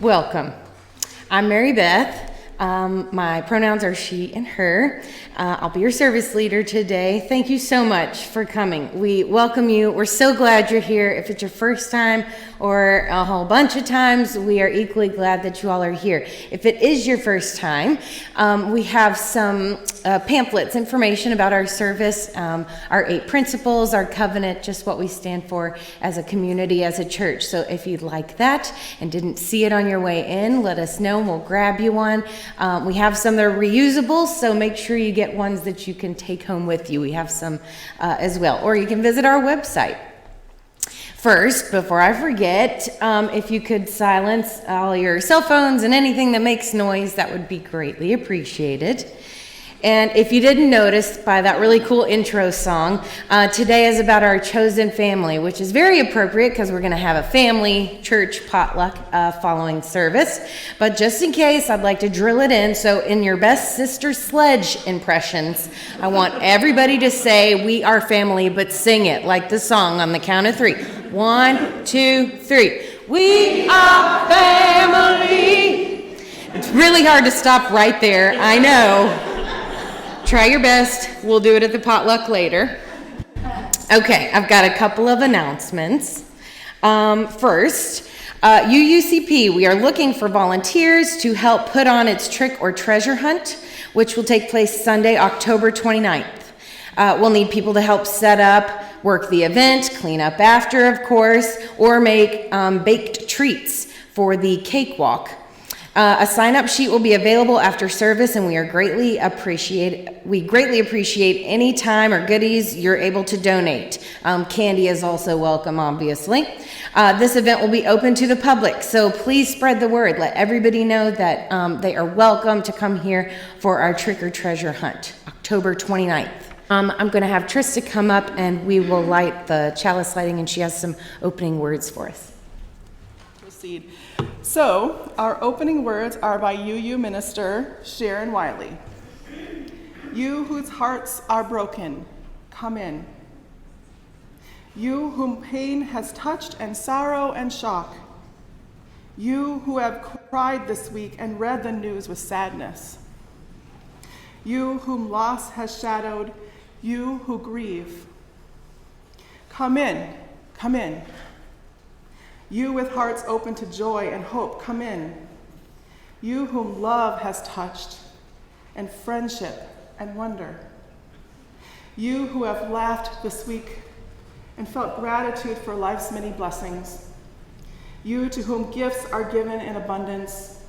welcome. I'm Mary Beth. My pronouns are she and her. I'll be your service leader today. Thank you so much for coming. We welcome you. We're so glad you're here. If it's your first time or a whole bunch of times, we are equally glad that you all are here. If it is your first time, we have some pamphlets, information about our service, our 8 principles, our covenant, just what we stand for as a community, as a church. So if you'd like that and didn't see it on your way in, let us know and we'll grab you one. We have some that are reusable, so make sure you get ones that you can take home with you. We have some as well. Or you can visit our website. First, before I forget, if you could silence all your cell phones and anything that makes noise, that would be greatly appreciated. And if you didn't notice by that really cool intro song, today is about our chosen family, which is very appropriate because we're going to have a family church potluck following service. But just in case, I'd like to drill it in. So in your best Sister Sledge impressions, I want everybody to say, "We are family," but sing it like the song on the count of 3. 1, 2, 3. We are family. It's really hard to stop right there, I know. Try your best. We'll do it at the potluck later. Okay, I've got a couple of announcements. First, UUCP, we are looking for volunteers to help put on its trick or treasure hunt, which will take place Sunday, October 29th. We'll need people to help set up, work the event, clean up after, of course, or make baked treats for the cakewalk. A sign-up sheet will be available after service, and we greatly appreciate any time or goodies you're able to donate. Candy is also welcome, obviously. This event will be open to the public, so please spread the word. Let everybody know that they are welcome to come here for our trick or treasure hunt, October 29th. I'm going to have Trista come up, and we will light the chalice lighting, and she has some opening words for us. Proceed. So, our opening words are by UU Minister Sharon Wiley. You whose hearts are broken, come in. You whom pain has touched and sorrow and shock. You who have cried this week and read the news with sadness. You whom loss has shadowed, you who grieve. Come in, come in. You with hearts open to joy and hope, come in. You whom love has touched, and friendship and wonder. You who have laughed this week and felt gratitude for life's many blessings. You to whom gifts are given in abundance.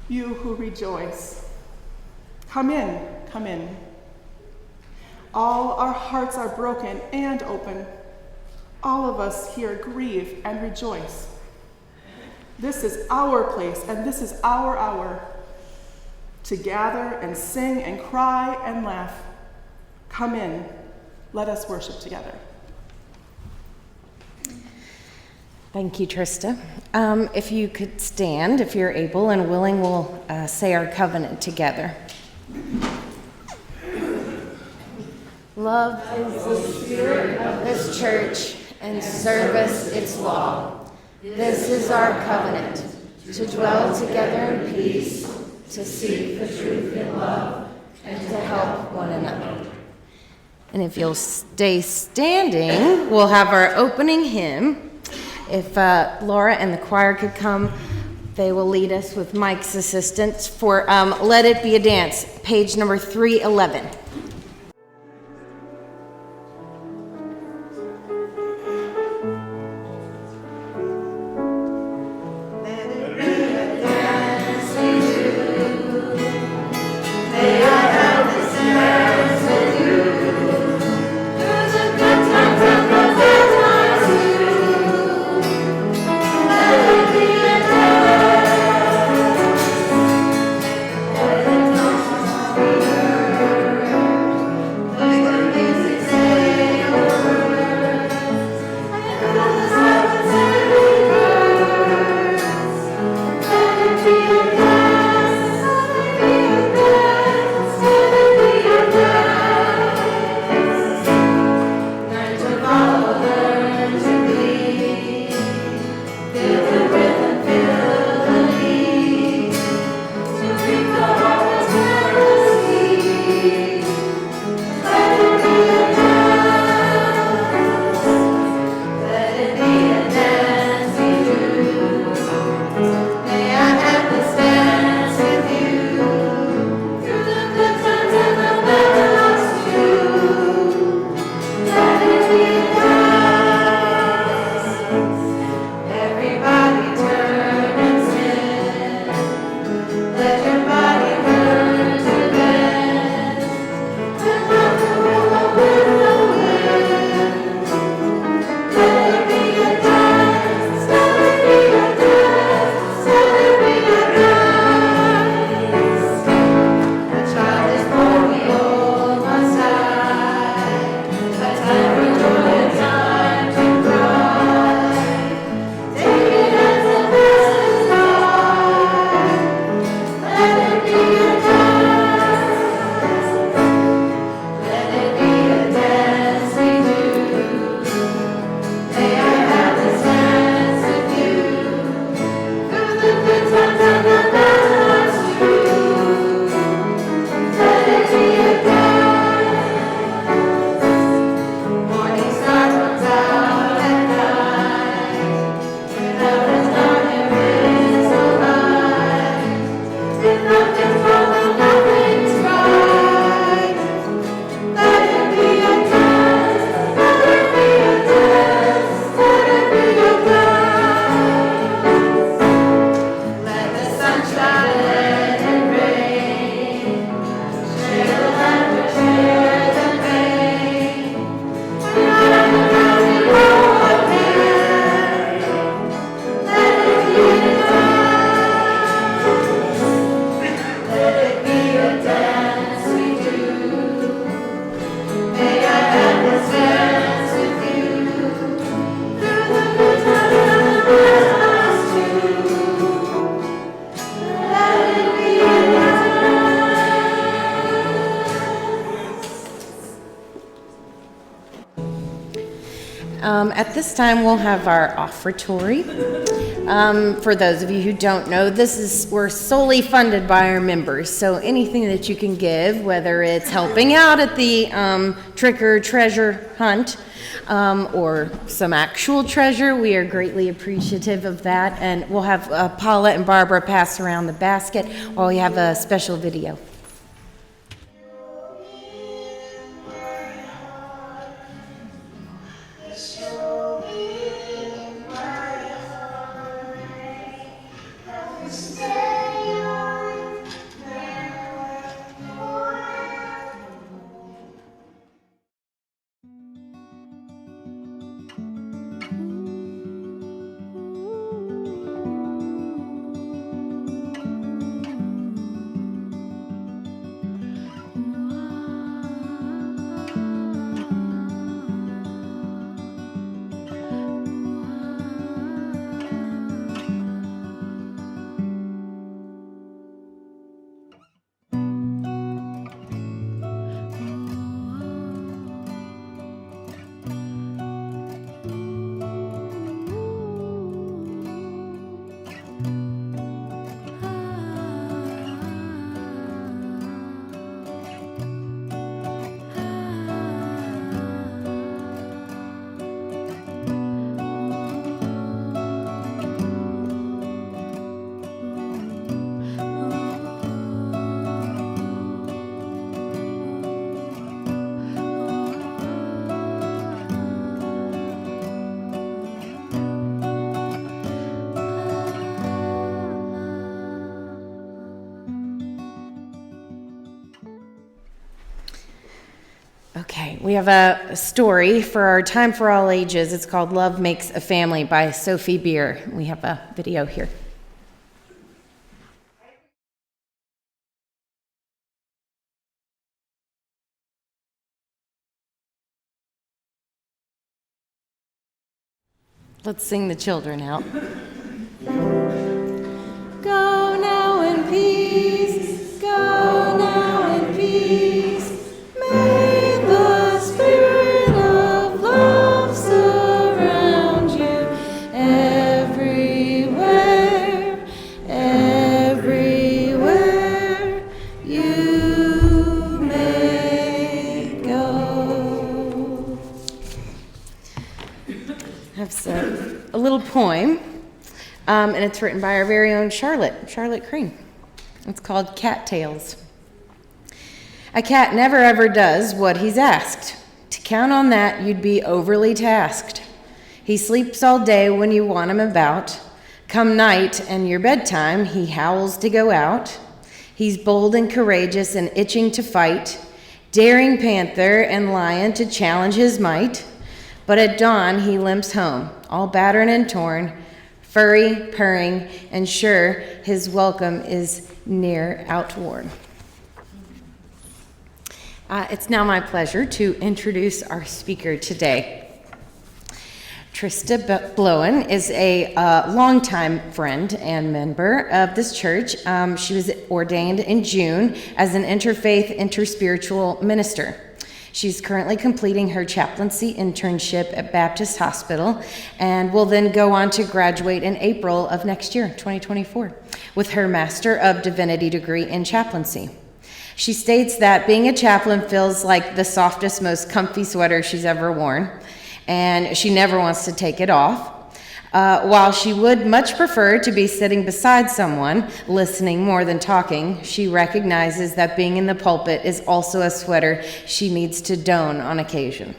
You who rejoice. Come in, come in. All our hearts are broken and open. All of us here grieve and rejoice. This is our place and this is our hour to gather and sing and cry and laugh. Come in, let us worship together. Thank you, Trista. If you could stand, if you're able and willing, we'll say our covenant together. Love is the spirit of this church, and service its law. This is our covenant, to dwell together in peace, to seek the truth in love, and to help one another. And if you'll stay standing, we'll have our opening hymn. If Laura and the choir could come, they will lead us with Mike's assistance for Let It Be a Dance, page number 311. Let At this time, we'll have our offertory. For those of you who don't know, we're solely funded by our members. So anything that you can give, whether it's helping out at the trick or treasure hunt, or some actual treasure, we are greatly appreciative of that. And we'll have Paula and Barbara pass around the basket while we have a special video. Okay, we have a story for our Time for All Ages. It's called Love Makes a Family by Sophie Beer. We have a video here. Let's sing the children out. Go now in peace, go now in peace. May the spirit of love surround you everywhere, everywhere you may go. That's a little poem, and it's written by our very own Charlotte Crane. It's called Cattails. A cat never ever does what he's asked. To count on that, you'd be overly tasked. He sleeps all day when you want him about. Come night and your bedtime, he howls to go out. He's bold and courageous and itching to fight, daring panther and lion to challenge his might. But at dawn, he limps home, all battered and torn, furry, purring, and sure his welcome is near outworn. It's now my pleasure to introduce our speaker today. Trista Blouin is a longtime friend and member of this church. She was ordained in June as an interfaith, interspiritual minister. She's currently completing her chaplaincy internship at Baptist Hospital and will then go on to graduate in April of next year, 2024, with her Master of Divinity degree in chaplaincy. She states that being a chaplain feels like the softest, most comfy sweater she's ever worn, and she never wants to take it off. While she would much prefer to be sitting beside someone, listening more than talking, she recognizes that being in the pulpit is also a sweater she needs to don on occasion.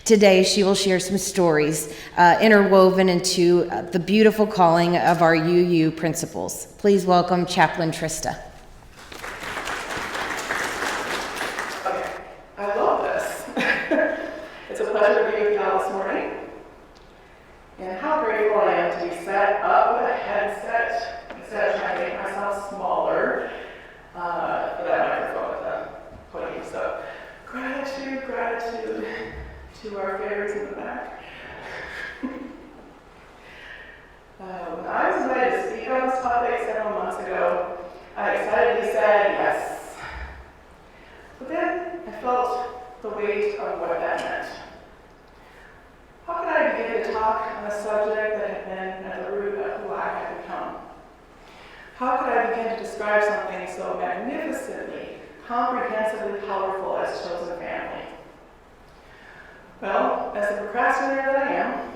Today, she will share some stories interwoven into the beautiful calling of our UU principles. Please welcome Chaplain Trista. I love this. It's a pleasure to be with you all this morning. And how grateful I am to be set up with a headset instead of trying to make myself smaller for that microphone at the podium. So gratitude to our favorites in the back. When I was invited to speak on this topic several months ago, I excitedly said yes. But then I felt the weight of what that meant. How could I begin to talk on a subject that had been at the root of who I had become? How could I begin to describe something so magnificently, comprehensively powerful as chosen family? Well, as the procrastinator that I am,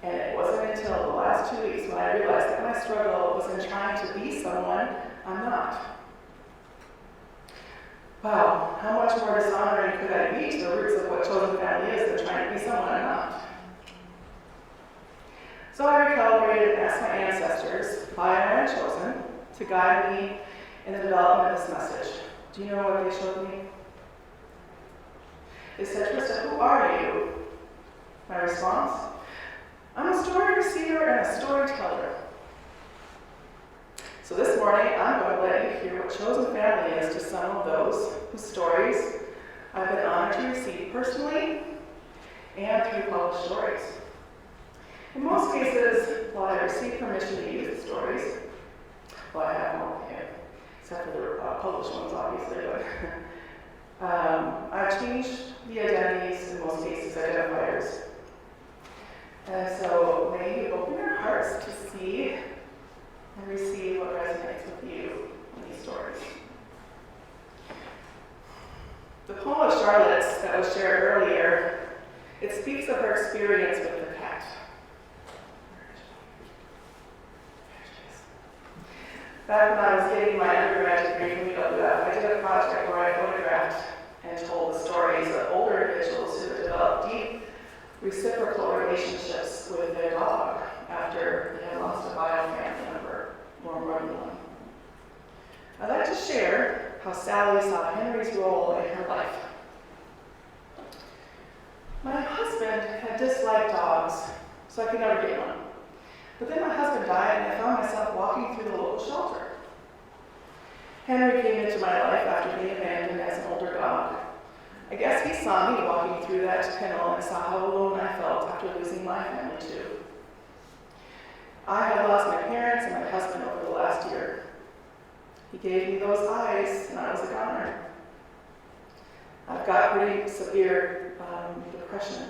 and it wasn't until the last 2 weeks when I realized that my struggle was in trying to be someone I'm not. Wow, how much more dishonoring could I be to the roots of what chosen family is than trying to be someone I'm not? So I recalibrated and asked my ancestors why I am chosen to guide me in the development of this message. Do you know what they showed me? They said, "Trista, who are you?" My response, "I'm a story receiver and a storyteller." So this morning, I'm going to let you hear what chosen family is to some of those whose stories I've been honored to receive personally and through published stories. In most cases, while I receive permission to use the stories, well, I have no idea, except for the published ones, obviously, but I've changed the identities, in most cases, identifiers. And so may you open your hearts to see and receive what resonates with you in these stories. The poem of Charlotte's that was shared earlier, it speaks of her experience with the cat. Back when I was getting my undergrad degree from UUCP, I did a project where I photographed and told the stories of older individuals who had developed deep reciprocal relationships with their dog after they had lost a bio family member, or more than one. I'd like to share how Sally saw Henry's role in her life. My husband had disliked dogs, so I could never get one. But then my husband died, and I found myself walking through the local shelter. Henry came into my life after being abandoned as an older dog. I guess he saw me walking through that kennel and saw how alone I felt after losing my family too. I had lost my parents and my husband over the last year. He gave me those eyes, and I was a goner. I've got pretty severe depression,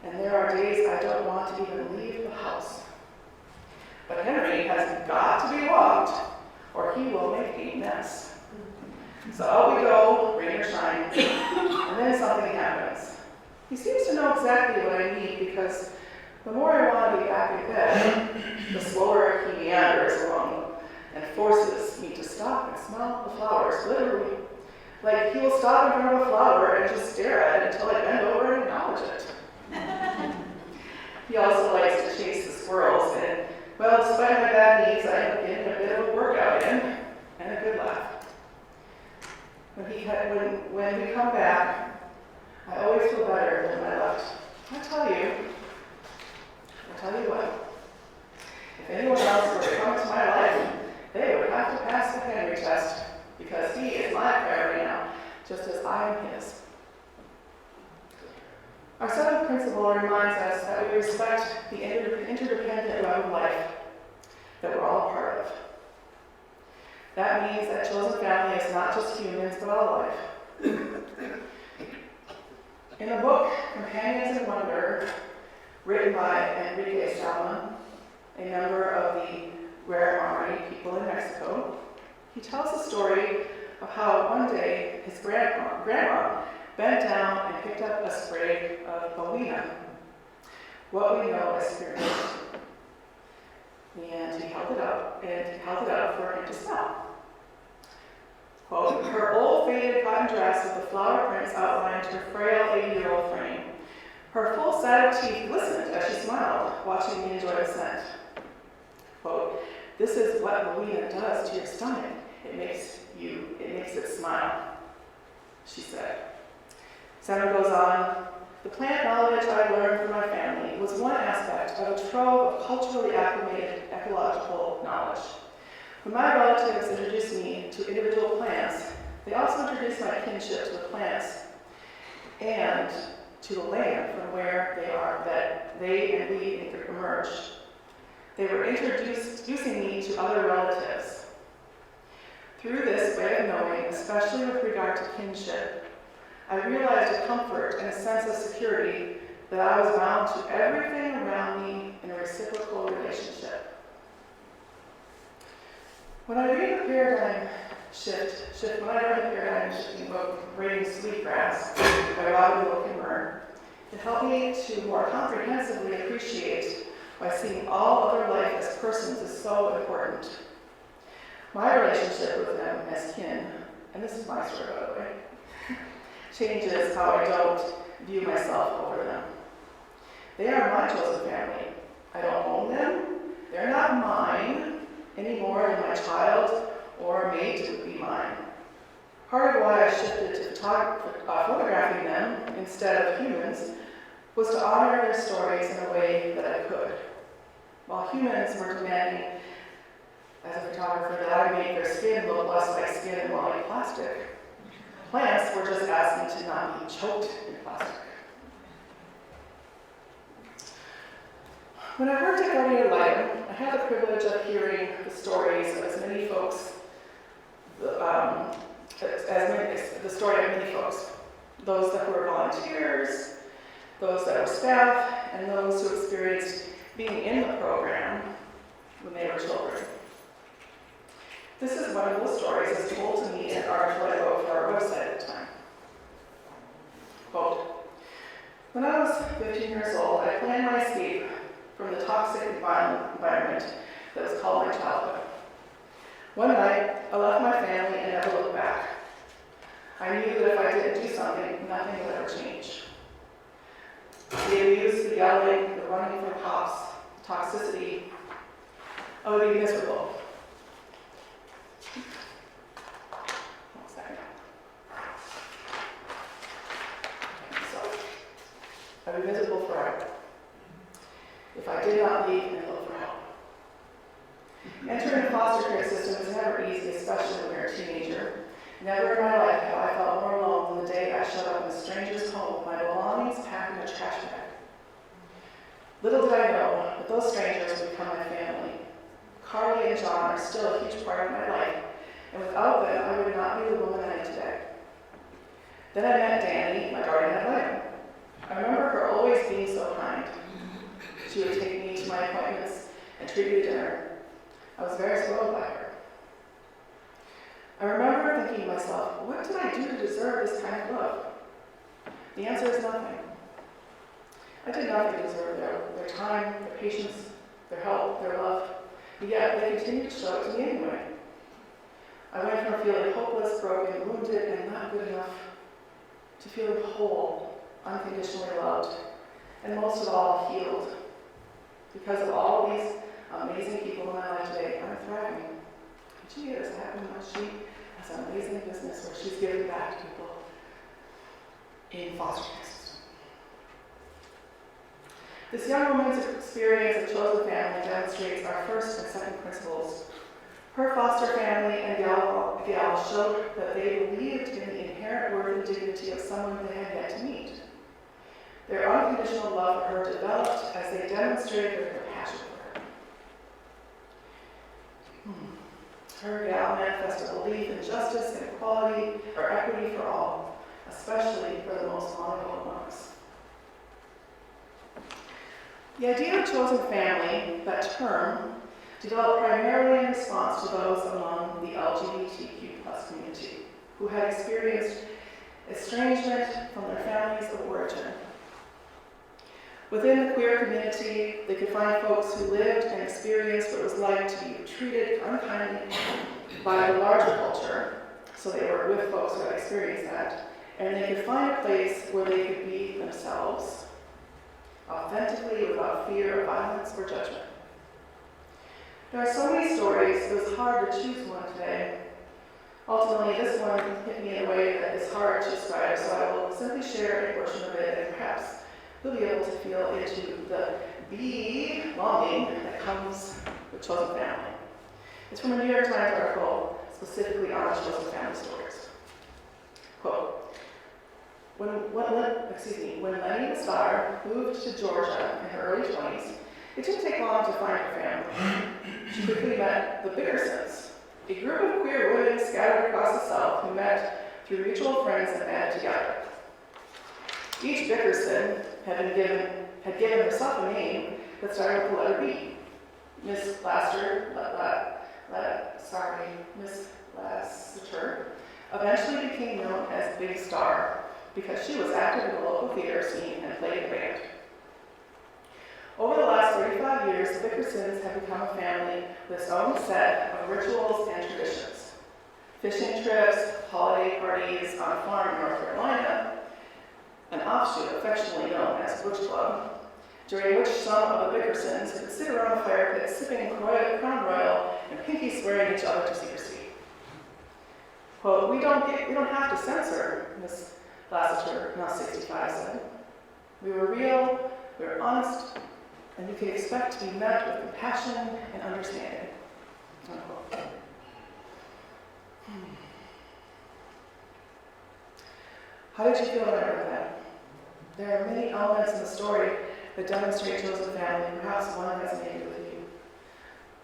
and there are days I don't want to even leave the house. But Henry has got to be walked, or he will make a mess. So out we go, rain or shine, and then something happens. He seems to know exactly what I need, because the more I want to be back in bed, the slower he meanders along and forces me to stop and smell the flowers, literally. Like he will stop in front of a flower and just stare at it until I bend over and acknowledge it. He also likes to chase the squirrels, and well, despite my bad knees, I end up getting a bit of a workout in and a good laugh. When we come back, I always feel better than when I left. I tell you what, if anyone else were to come into my life, they would have to pass the Henry test, because he is my priority now, just as I am his. Our seventh principle reminds us that we respect the interdependent web of life that we're all a part of. That means that chosen family is not just humans, but all life. In the book Companions in Wonder, written by Enrique Chaplain, a member of the Rare Army people in Mexico, he tells the story of how one day his grandma bent down and picked up a sprig of bouina, what we know as spearmint. And he held it up for him to smell. Quote, her old faded cotton dress with the flower prints outlined her frail 80-year-old frame. Her full set of teeth glistened as she smiled, watching me enjoy the scent. Quote, this is what bouina does to your stomach. It makes it smile, she said. Sarah goes on, the plant knowledge I learned from my family was one aspect of a trove of culturally acclimated ecological knowledge. When my relatives introduced me to individual plants, they also introduced my kinship to the plants and to the land from where they and we emerged. They were introducing me to other relatives. Through this way of knowing, especially with regard to kinship, I realized a comfort and a sense of security that I was bound to everything around me in a reciprocal relationship. When I read the paradigm shifting book, Reading Sweetgrass by Robin Wilkin-Murn, it helped me to more comprehensively appreciate why seeing all other life as persons is so important. My relationship with them as kin, and this is my story by the way, changes how I don't view myself over them. They are my chosen family. I don't own them. They're not mine any more than my child or mate would be mine. Part of why I shifted to photographing them instead of humans was to honor their stories in a way that I could. While humans were demanding, as a photographer, that I make their skin look less like skin and more like plastic, plants were just asking to not be choked in plastic. When I worked at Guardian Lighting, I had the privilege of hearing the stories of as many folks, the story of many folks, those that were volunteers, those that were staff, and those who experienced being in the program when they were children. This is one of those stories as told to me in an article I wrote for our website at the time. Quote, when I was 15 years old, I planned my escape from the toxic and violent environment that was called my childhood. One night, I left my family and never looked back. I knew that if I didn't do something, nothing would ever change. The abuse, the yelling, the running from cops, the toxicity, I would be miserable. I would be miserable forever if I did not leave and look for help. Entering the foster care system is never easy, especially when you're a teenager. Never in my life have I felt more alone than the day I showed up in a stranger's home with my belongings packed in a trash bag. Little did I know that those strangers would become my family. Carly and John are still a huge part of my life, and without them, I would not be the woman I am today. Then I met Danny, my guardian ad litem. I remember her always being so kind. She would take me to my appointments and treat me to dinner. I was very spoiled by her. I remember thinking to myself, what did I do to deserve this kind of love? The answer is nothing. I did nothing to deserve their time, their patience, their help, their love, but yet they continued to show it to me anyway. I went from feeling hopeless, broken, wounded, and not good enough to feeling whole, unconditionally loved, and most of all, healed. Because of all these amazing people in my life today, I'm thriving. And she is. I happen to know she has an amazing business where she's giving back to people in foster care system. This young woman's experience of chosen family demonstrates our first and second principles. Her foster family and Gal showed that they believed in the inherent worth and dignity of someone they had yet to meet. Their unconditional love for her developed as they demonstrated their compassion for her. Her Gal manifested a belief in justice and equality or equity for all, especially for the most vulnerable among us. The idea of chosen family, that term, developed primarily in response to those among the LGBTQ+ community who had experienced estrangement from their families of origin. Within the queer community, they could find folks who lived and experienced what it was like to be treated unkindly by the larger culture, so they were with folks who had experienced that, and they could find a place where they could be themselves, authentically, without fear of violence or judgment. There are so many stories, it was hard to choose one today. Ultimately, this one hit me in a way that is hard to describe, so I will simply share a portion of it, and perhaps you'll be able to feel into the belonging that comes with chosen family. It's from a New York Times article specifically on chosen family stories. Quote, when Lenny the Star moved to Georgia in her early 20s, it didn't take long to find her family. She quickly met the Bickersons, a group of queer women scattered across the South who met through mutual friends and banded together. Each Bickerson had given herself a name that started with the letter B. Miss Lassiter eventually became known as Big Star because she was active in the local theater scene and played in a band. Over the last 35 years, the Bickersons have become a family with its own set of rituals and traditions. Fishing trips, holiday parties on a farm in North Carolina, an offshoot affectionately known as Butch Club, during which some of the Bickersons could sit around a fire pit sipping Crown Royal and pinky swearing each other to secrecy. Quote, we don't have to censor, Miss Lassiter, now 65, said. We were real, we were honest, and you can expect to be met with compassion and understanding. Unquote. How did you feel when I wrote that? There are many elements in the story that demonstrate chosen family, perhaps one resonated with you.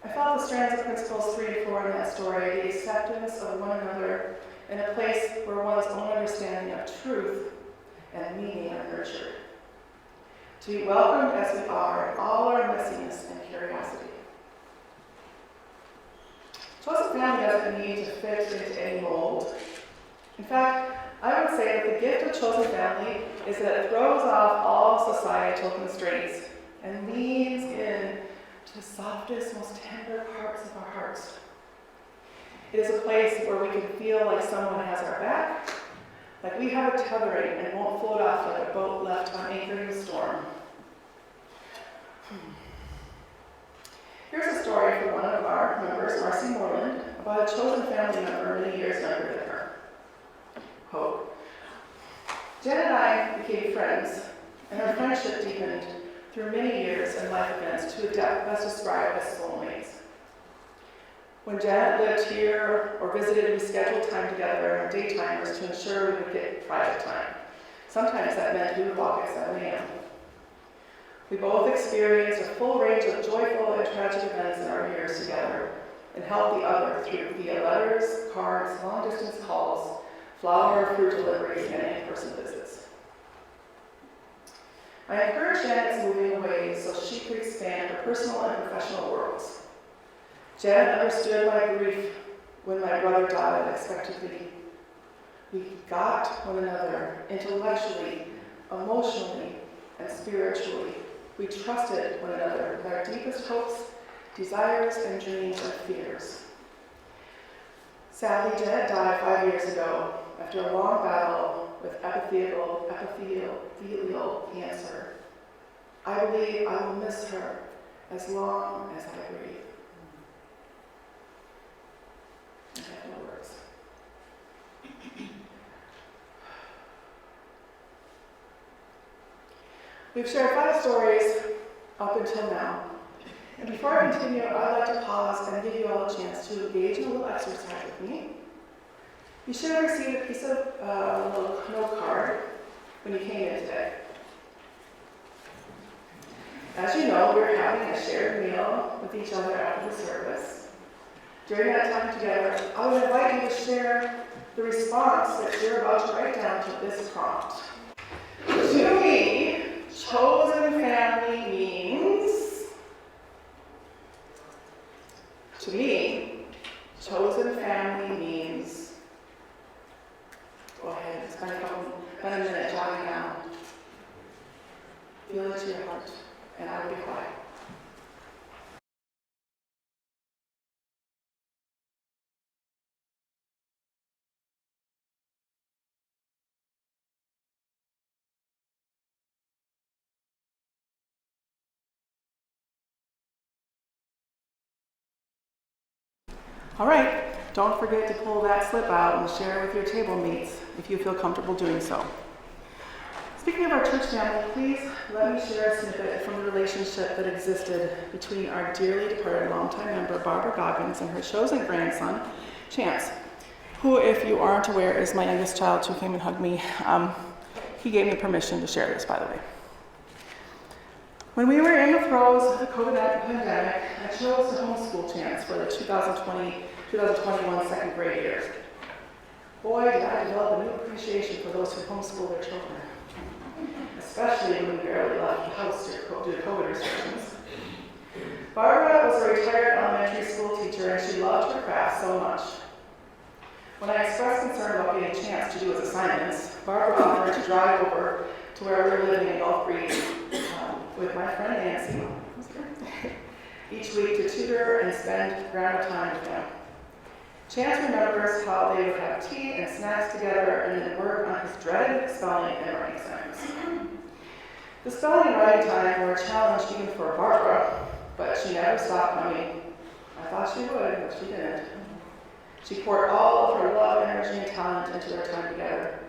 I felt the strands of principles 3 and 4 in that story, the acceptance of one another in a place where one's own understanding of truth and meaning are nurtured. To be welcomed as we are in all our messiness and curiosity. Chosen family doesn't need to fit into any mold. In fact, I would say that the gift of chosen family is that it throws off all societal constraints and leans in to the softest, most tender parts of our hearts. It is a place where we can feel like someone has our back, like we have a tethering and won't float off like a boat left unanchored in a storm. Here's a story from one of our members, Marcy Moreland, about a chosen family member many years younger than her. Quote, Jen and I became friends, and our friendship deepened through many years and life events to a depth best described as soulmates. When Janet lived here or visited, we scheduled time together on daytimers to ensure we would get private time. Sometimes that meant we would walk at 7 a.m. We both experienced a full range of joyful and tragic events in our years together and helped the other through via letters, cards, long-distance calls, flower or fruit deliveries, and in-person visits. I encouraged Janet's moving away so she could expand her personal and professional worlds. Janet understood my grief when my brother died unexpectedly. We got one another intellectually, emotionally, and spiritually. We trusted one another with our deepest hopes, desires, and dreams and fears. Sadly, Janet died 5 years ago after a long battle with epithelial cancer. I believe I will miss her as long as I breathe. I have no words. We've shared 5 stories up until now. And before I continue, I'd like to pause and give you all a chance to engage in a little exercise with me. You should have received a piece of a little note card when you came in today. As you know, we're having a shared meal with each other after the service. During that time together, I would invite you to share the response that you're about to write down to this prompt. To me, chosen family means... To me, chosen family means... Go ahead, spend a minute jotting down. Feel it to your heart, and I will be quiet. All right, don't forget to pull that slip out and share with your table mates if you feel comfortable doing so. Speaking of our church family, please let me share a snippet from the relationship that existed between our dearly departed longtime member Barbara Goggins and her chosen grandson, Chance, who, if you aren't aware, is my youngest child who came and hugged me. He gave me permission to share this, by the way. When we were in the throes of the COVID pandemic, I chose to homeschool Chance for the 2020-2021 second grade year. Boy, did I develop a new appreciation for those who homeschool their children. especially when we barely left the house due to COVID restrictions. Barbara was a retired elementary school teacher, and she loved her craft so much. When I expressed concern about getting a chance to do his assignments, Barbara offered to drive over to where we were living in Gulf Breeze with my friend Nancy each week to tutor and spend grandma time with him. Chance remembers how they would have tea and snacks together and then work on his dreaded spelling and writing assignments. The spelling and writing time were a challenge even for Barbara, but she never stopped coming. I thought she would, but she didn't. She poured all of her love, energy, and talent into their time together.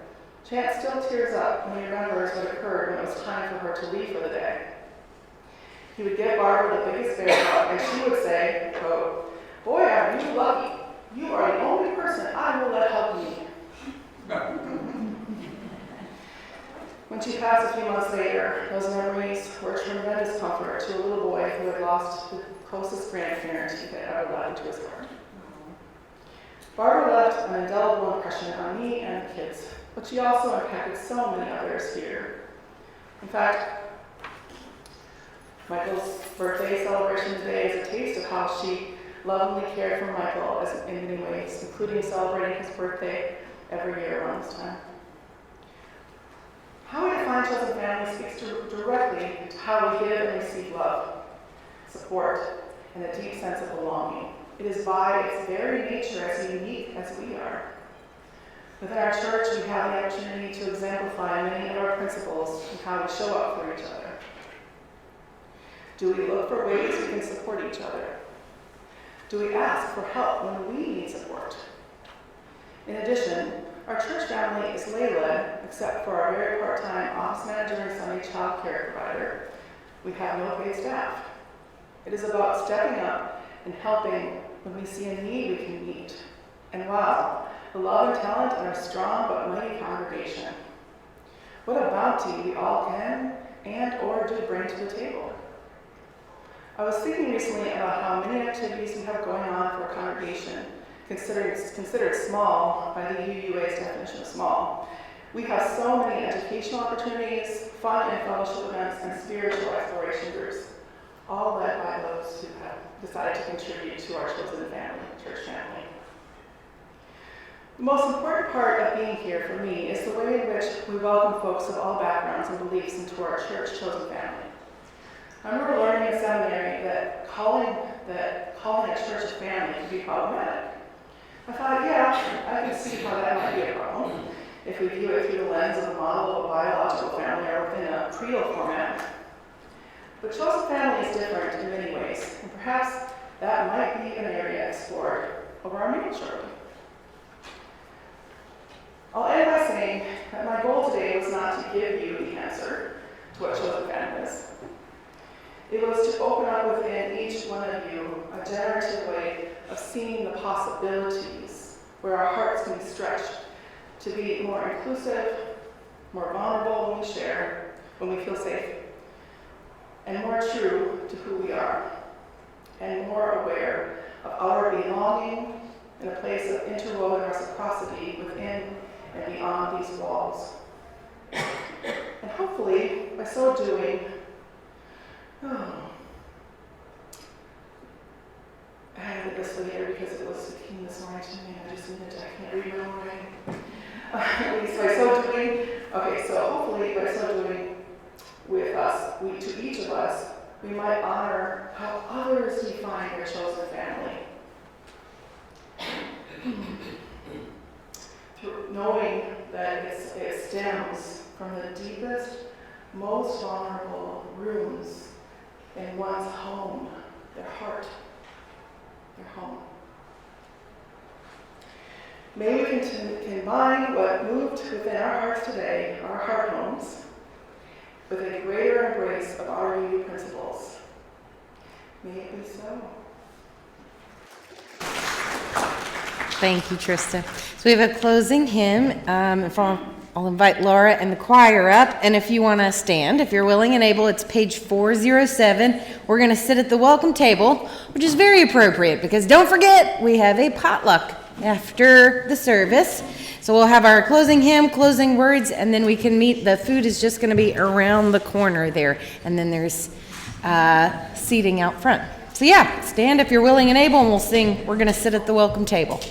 Chance still tears up when he remembers what occurred when it was time for her to leave for the day. He would give Barbara the biggest bear hug, and she would say, quote, "Boy, are you lucky. You are the only person I will let hug me." When she passed a few months later, those memories were a tremendous comfort to a little boy who had lost the closest grandparent he had ever let into his heart. Barbara left an indelible impression on me and the kids, but she also impacted so many others here. In fact, Michael's birthday celebration today is a taste of how she lovingly cared for Michael in many ways, including celebrating his birthday every year around this time. How we define chosen family speaks directly to how we give and receive love, support, and a deep sense of belonging. It is by its very nature as unique as we are. Within our church, we have the opportunity to exemplify many of our principles and how we show up for each other. Do we look for ways we can support each other? Do we ask for help when we need support? In addition, our church family is lay-led, except for our very part-time office manager and Sunday child care provider. We have no paid staff. It is about stepping up and helping when we see a need we can meet. And wow, the love and talent in our strong but mighty congregation. What a bounty we all can and or do bring to the table. I was thinking recently about how many activities we have going on for a congregation, considered small by the UUA's definition of small. We have so many educational opportunities, fun and fellowship events, and spiritual exploration groups, all led by those who have decided to contribute to our chosen family, church family. The most important part of being here for me is the way in which we welcome folks of all backgrounds and beliefs into our church chosen family. I remember learning in seminary that calling a church a family could be problematic. I thought, yeah, I can see how that might be a problem if we view it through the lens of a model of a biological family or within a creedal format. But chosen family is different in many ways, and perhaps that might be an area explored over our meeting shortly. I'll end by saying that my goal today was not to give you the answer to what chosen family is. It was to open up within each one of you a generative way of seeing the possibilities where our hearts can be stretched to be more inclusive, more vulnerable when we share, when we feel safe, and more true to who we are, and more aware of our belonging in a place of interwoven reciprocity within and beyond these walls. And hopefully, by so doing, I had this later because it was speaking this morning to me, and I just needed to, I can't read my own writing. So hopefully by so doing with us, to each of us, we might honor how others define their chosen family. Through knowing that it stems from the deepest, most vulnerable rooms in one's home, their heart, their home. May we combine what moved within our hearts today, our heart homes, with a greater embrace of our unique principles. May it be so. Thank you, Trista. So we have a closing hymn. I'll invite Laura and the choir up, and if you want to stand, if you're willing and able, it's page 407. We're going to sit at the welcome table, which is very appropriate because don't forget, we have a potluck after the service. So we'll have our closing hymn, closing words, and then we can meet. The food is just going to be around the corner there. And then there's seating out front. So yeah, stand if you're willing and able, and we'll sing. We're going to sit at the welcome table.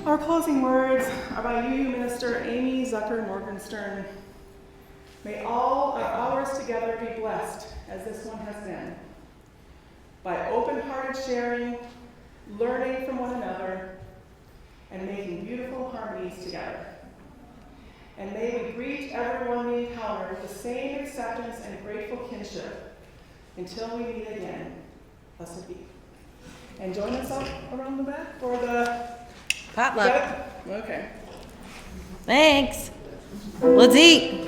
Our closing words are by UU Minister Amy Zucker Morgenstern. May all our hours together be blessed, as this one has been, by open-hearted sharing, learning from one another, and making beautiful harmonies together. And may we greet everyone we encounter with the same acceptance and grateful kinship until we meet again. Blessed be. And join us up around the back for the Potluck. Okay. Thanks. Let's eat.